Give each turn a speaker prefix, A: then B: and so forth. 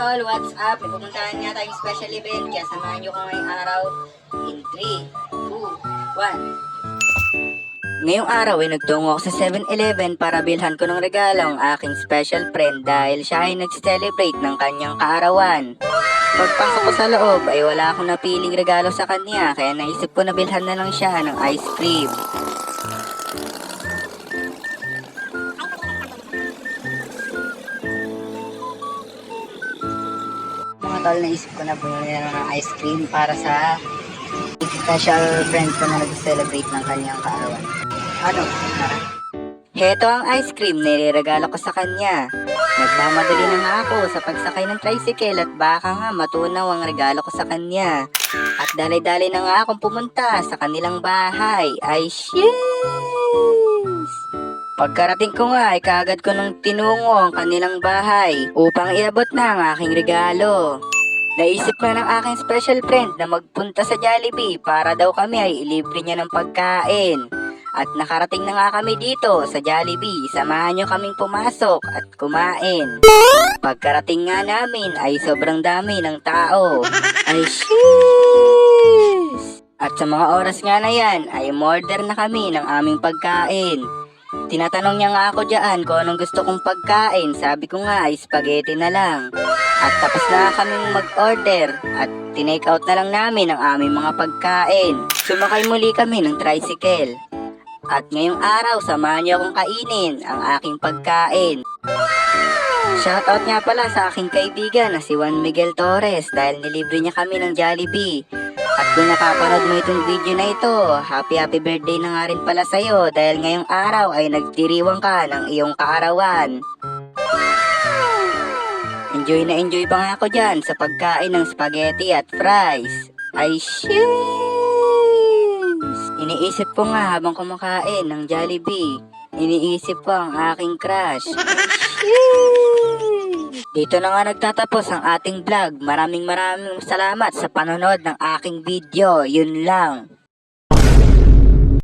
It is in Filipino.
A: tol, what's up? May pupuntahan nga tayong special event, kaya samahan nyo ko ngayong araw in 3, 2, 1. Ngayong araw ay nagtungo ako sa 7-Eleven para bilhan ko ng regalo ang aking special friend dahil siya ay nag-celebrate ng kanyang kaarawan. Pagpasok ko sa loob ay wala akong napiling regalo sa kanya kaya naisip ko na bilhan na lang siya ng ice cream. Mga tol, naisip ko na bumili na ng ice cream para sa special friend ko na nag-celebrate ng kanyang kaarawan. Ano? Tara. Heto ang ice cream na niregalo ko sa kanya. Nagmamadali na nga ako sa pagsakay ng tricycle at baka nga matunaw ang regalo ko sa kanya. At dali-dali na nga akong pumunta sa kanilang bahay. Ay sheesh! Pagkarating ko nga ay kaagad ko nung tinungo ang kanilang bahay upang iabot na ang aking regalo. Naisip ko ng aking special friend na magpunta sa Jollibee para daw kami ay ilibre niya ng pagkain. At nakarating na nga kami dito sa Jollibee, samahan nyo kaming pumasok at kumain. Pagkarating nga namin ay sobrang dami ng tao. Ay sheesh! At sa mga oras nga na yan ay umorder na kami ng aming pagkain. Tinatanong niya nga ako dyan kung anong gusto kong pagkain. Sabi ko nga ay spaghetti na lang. At tapos na kaming mag-order at tinake out na lang namin ang aming mga pagkain. Sumakay muli kami ng tricycle. At ngayong araw, samahan niyo akong kainin ang aking pagkain. Shoutout nga pala sa aking kaibigan na si Juan Miguel Torres dahil nilibre niya kami ng Jollibee. At kung napapanood mo itong video na ito, happy birthday na nga rin pala sa'yo dahil ngayong araw ay nagdiriwang ka ng iyong kaarawan. Enjoy na enjoy pa nga ako dyan sa pagkain ng spaghetti at fries. Ay sheesh! Iniisip ko nga habang kumakain ng Jollibee. Iniisip ko ang aking crush. Ay sheesh! Dito na nga nagtatapos ang ating vlog. Maraming salamat sa panonood ng aking video. Yun lang.